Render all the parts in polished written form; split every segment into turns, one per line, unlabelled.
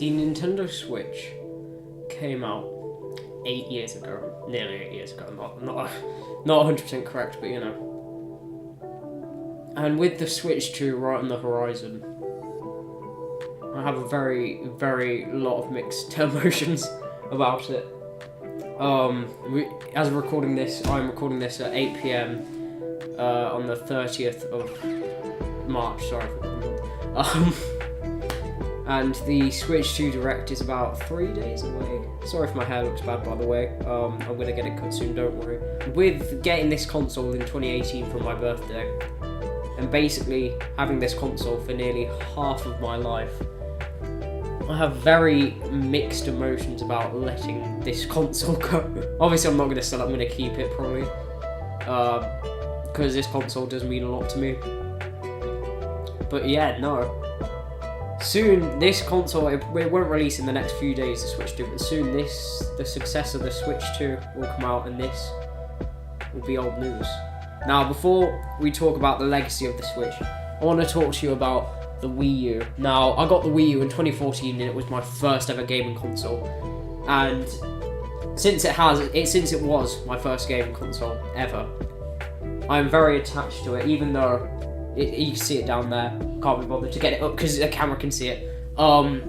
The Nintendo Switch came out 8 years ago, nearly 8 years ago. Not 100% correct, but you know. And with the Switch 2 right on the horizon, I have a very, very lot of mixed emotions about it. As I'm recording this at 8 PM on the 30th of March. Sorry. And the Switch 2 Direct is about 3 days away. Sorry if my hair looks bad, by the way. I'm gonna get it cut soon, don't worry. With getting this console in 2018 for my birthday, and basically having this console for nearly half of my life, I have very mixed emotions about letting this console go. Obviously, I'm not gonna sell it, I'm gonna keep it probably. Because this console does mean a lot to me. But yeah, no. Soon, this console, it won't release in the next few days, the Switch 2, but soon the successor, the Switch 2, will come out, and this will be old news. Now, before we talk about the legacy of the Switch, I want to talk to you about the Wii U. Now, I got the Wii U in 2014, and it was my first ever gaming console. And since it was my first gaming console ever, I'm very attached to it, even though you can see it down there. Can't be bothered to get it up because the camera can see it. I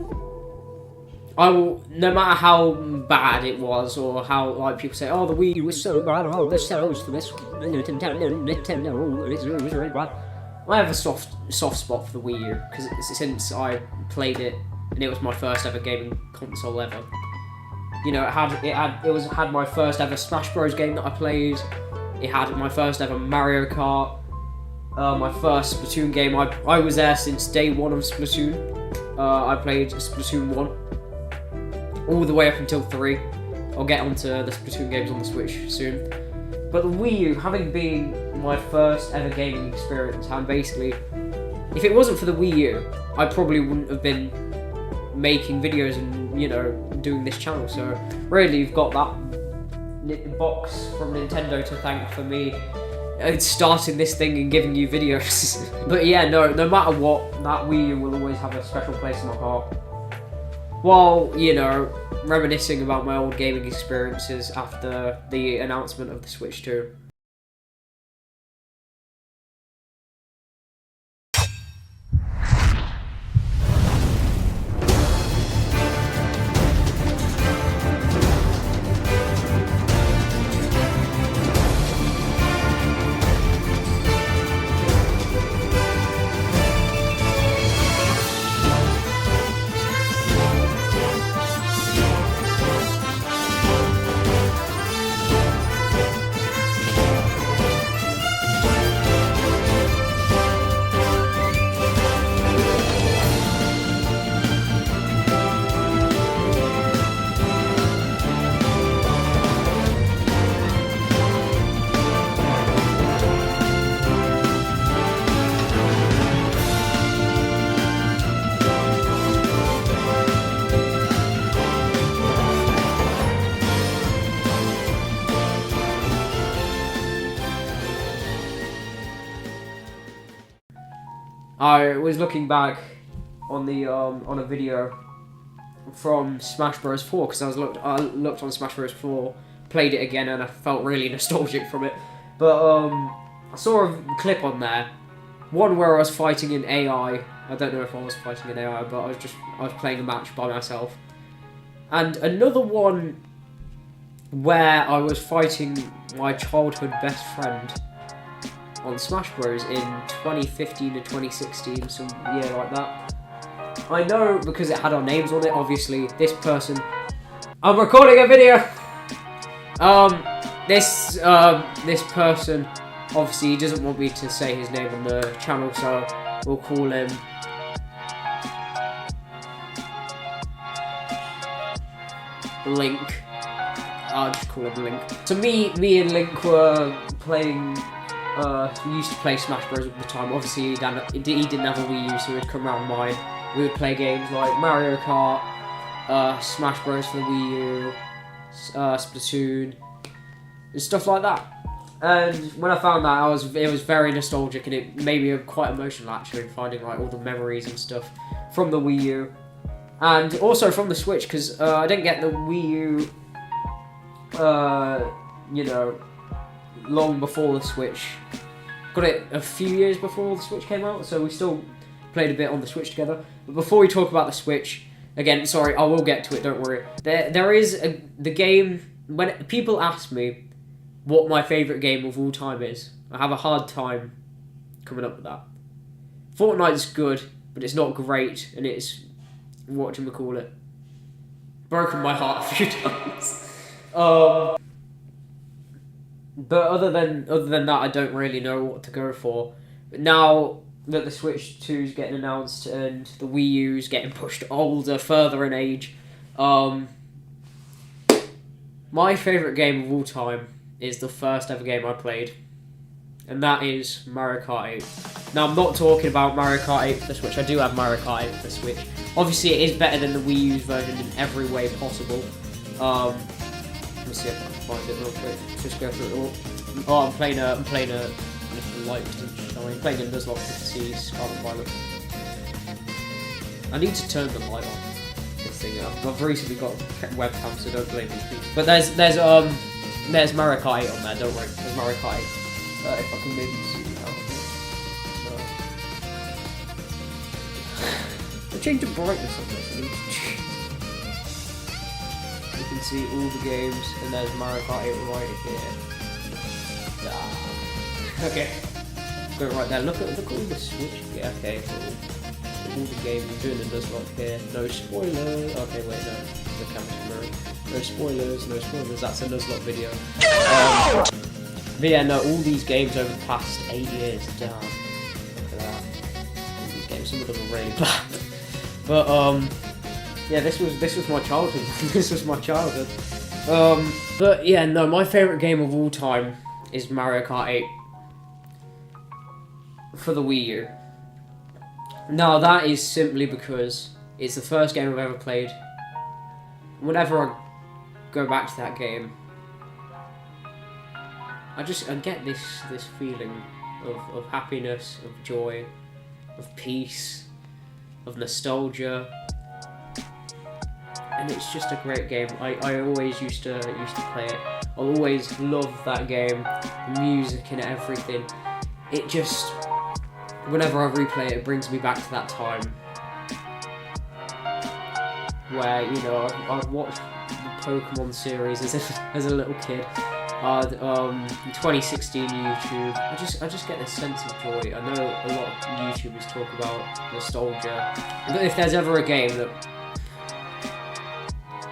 will, no matter how bad it was, or how like people say, oh, the Wii U was so bad, oh, this sells for this Nintendo is really bad. I have a soft spot for the Wii U because since I played it, and it was my first ever gaming console ever. You know, it had my first ever Smash Bros game that I played. It had my first ever Mario Kart. My first Splatoon game, I was there since day one of Splatoon. I played Splatoon 1 all the way up until 3. I'll get onto the Splatoon games on the Switch soon. But the Wii U, having been my first ever gaming experience, and basically, if it wasn't for the Wii U, I probably wouldn't have been making videos and, you know, doing this channel. So really, you've got that box from Nintendo to thank for me starting this thing and giving you videos. But yeah, no matter what, that Wii U will always have a special place in my heart. While, you know, reminiscing about my old gaming experiences after the announcement of the Switch 2. I was looking back on the on a video from Smash Bros 4 because I looked on Smash Bros 4, played it again, and I felt really nostalgic from it. But I saw a clip on there, one where I was fighting an AI. I don't know if I was fighting an AI, but I was playing a match by myself, and another one where I was fighting my childhood best friend on Smash Bros in 2015 to 2016, some year like that. I know because it had our names on it, obviously. This person... I'm recording a video! This person, obviously, he doesn't want me to say his name on the channel, so we'll call him... Link. I'll just call him Link. So me and Link were playing... we used to play Smash Bros all the time. Obviously, he didn't have a Wii U, so he'd come round mine. We would play games like Mario Kart, Smash Bros for the Wii U, Splatoon, and stuff like that. And when I found that, it was very nostalgic, and it made me quite emotional actually, finding like all the memories and stuff from the Wii U. And also from the Switch, because I didn't get the Wii U, you know, long before the Switch. Got it a few years before the Switch came out, so we still played a bit on the Switch together. But before we talk about the Switch, again, sorry, I will get to it, don't worry. There is the game, when people ask me what my favourite game of all time is, I have a hard time coming up with that. Fortnite's good, but it's not great, and it's, whatchamacallit, broken my heart a few times. But other than that, I don't really know what to go for. But now that the Switch 2 is getting announced and the Wii U is getting pushed further in age, my favourite game of all time is the first ever game I played, and that is Mario Kart 8. Now, I'm not talking about Mario Kart 8 for the Switch. I do have Mario Kart 8 for the Switch. Obviously, it is better than the Wii U's version in every way possible. Let me see if I can find it real quick. Just go through it all. Oh, I'm playing a light extension. I'm playing a Nuzlocke 50C Scarlet Violet. I need to turn the light on. This thing up. I've recently got a webcam, so don't blame me. But there's Mario Kart 8 on there. Don't worry. There's Mario Kart 8. If I can maybe see how. I changed the brightness on this. You can see all the games, and there's Mario Kart 8 right here. Okay. Go right there. Look at all the Switch. Yeah, okay. All the games. I'm doing the Nuzlocke here. No spoilers. Okay, wait, no. The camera's blurry. No spoilers. No spoilers. That's a Nuzlocke video. But yeah, no. All these games over the past 8 years. Damn. Look at that. All these games. Some of them are really bad. But yeah, this was my childhood. This was my childhood. But yeah, no. My favorite game of all time is Mario Kart 8 for the Wii U. Now, that is simply because it's the first game I've ever played. Whenever I go back to that game, I get this feeling of happiness, of joy, of peace, of nostalgia, and it's just a great game. I always used to play it. I always loved that game, the music and everything. It just, whenever I replay it, it brings me back to that time where, you know, I've watched the Pokemon series as a little kid. 2016 YouTube. I just get this sense of joy. I know a lot of YouTubers talk about nostalgia, but if there's ever a game that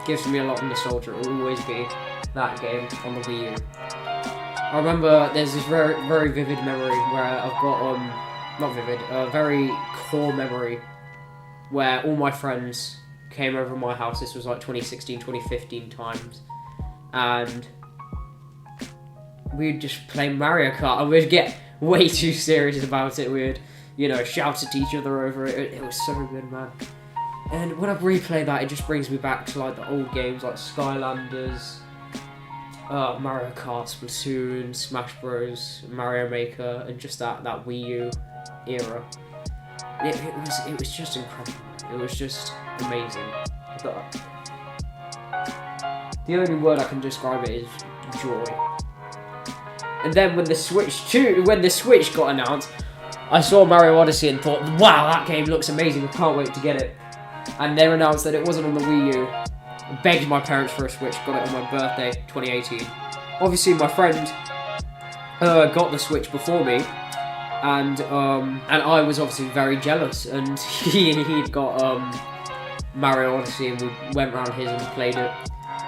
gives me a lot of nostalgia, it will always be that game on the Wii U. I remember there's this very, very vivid memory where I've got, not vivid, a very core memory where all my friends came over to my house. This was like 2016, 2015 times, and we'd just play Mario Kart, and we'd get way too serious about it. We'd, you know, shout at each other over it. It was so good, man. And when I replay that, it just brings me back to like the old games like Skylanders, Mario Kart, Splatoon, Smash Bros, Mario Maker, and just that Wii U era. It was just incredible. It was just amazing. The only word I can describe it is joy. And then when the Switch got announced, I saw Mario Odyssey and thought, wow, that game looks amazing. I can't wait to get it. And they announced that it wasn't on the Wii U. I begged my parents for a Switch, got it on my birthday, 2018. Obviously, my friend got the Switch before me, and I was obviously very jealous. And he'd got Mario Odyssey, and we went around his and played it.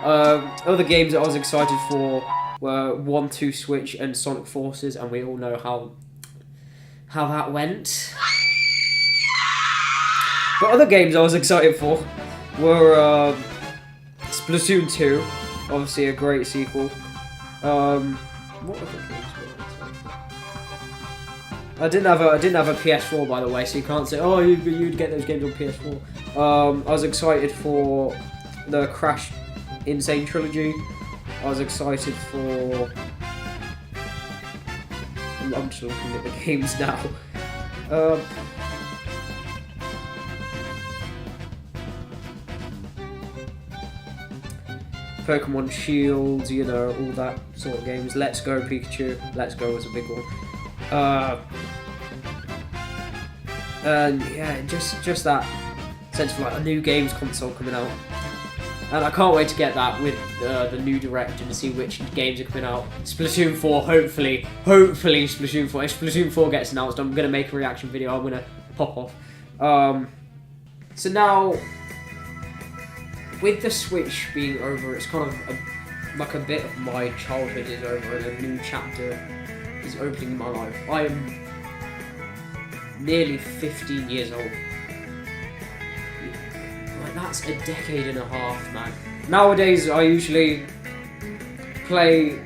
Other games that I was excited for were 1-2 Switch and Sonic Forces, and we all know how that went. But other games I was excited for were Splatoon 2, obviously a great sequel. What other games were I didn't have a PS4, by the way, so you can't say, oh, you'd get those games on PS4. I was excited for the Crash Insane Trilogy. I was excited for... I'm just looking at the games now. Pokemon Shield, you know, all that sort of games. Let's Go Pikachu. Let's Go was a big one. And yeah, just that sense of like a new games console coming out. And I can't wait to get that with the new Direct and see which games are coming out. Splatoon 4, hopefully Splatoon 4. If Splatoon 4 gets announced, I'm going to make a reaction video. I'm going to pop off. So now, with the Switch being over, it's kind of like a bit of my childhood is over and a new chapter is opening in my life. I am nearly 15 years old. That's a decade and a half, man. Nowadays, I usually play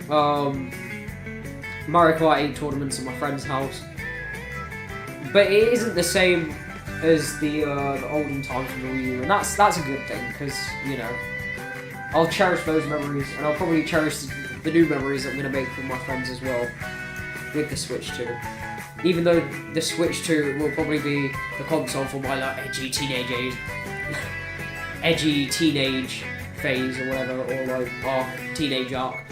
Mario Kart 8 tournaments at my friend's house, but it isn't the same as the olden times from the Wii U, and that's a good thing because you know I'll cherish those memories, and I'll probably cherish the new memories I'm gonna make with my friends as well with the Switch 2. Even though the Switch 2 will probably be the console for my like edgy teenage phase or whatever, or like teenage arc.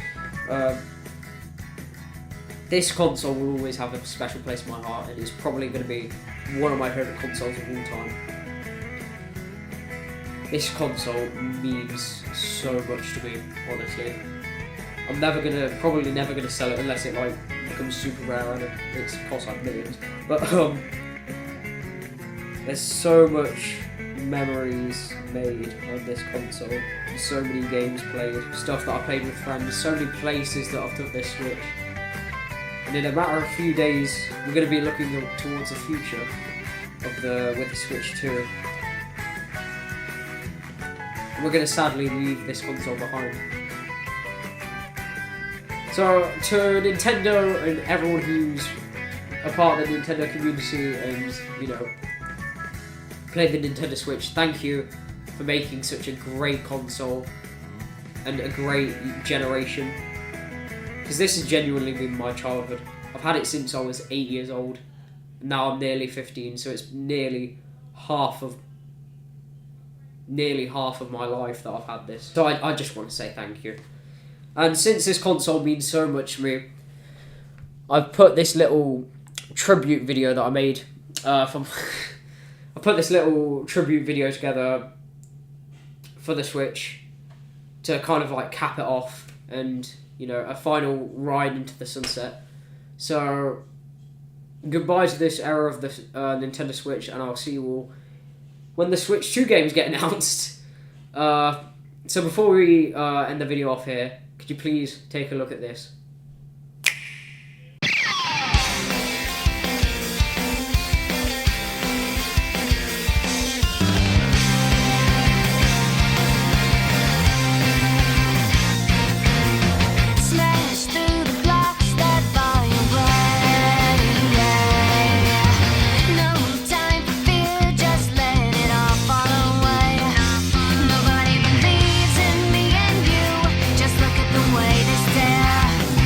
This console will always have a special place in my heart, and it's probably going to be one of my favourite consoles of all time. This console means so much to me, honestly. I'm probably never gonna sell it unless it like becomes super rare and it's costs like millions. But there's so much memories made on this console. There's so many games played, stuff that I played with friends, so many places that I've took this Switch. And in a matter of a few days, we're gonna be looking towards the future with the Switch 2. We're gonna sadly leave this console behind. So, to Nintendo and everyone who's a part of the Nintendo community and, you know, played the Nintendo Switch, thank you for making such a great console and a great generation. Because this has genuinely been my childhood. I've had it since I was 8 years old. Now I'm nearly 15, so it's nearly half of my life that I've had this. So I just want to say thank you. And since this console means so much to me, I've put this little tribute video that I made I put this little tribute video together for the Switch to kind of like cap it off and, you know, a final ride into the sunset. So, goodbye to this era of the Nintendo Switch, and I'll see you all when the Switch 2 games get announced. So before we end the video off here, could you please take a look at this?
Way they stare.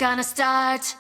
gonna start.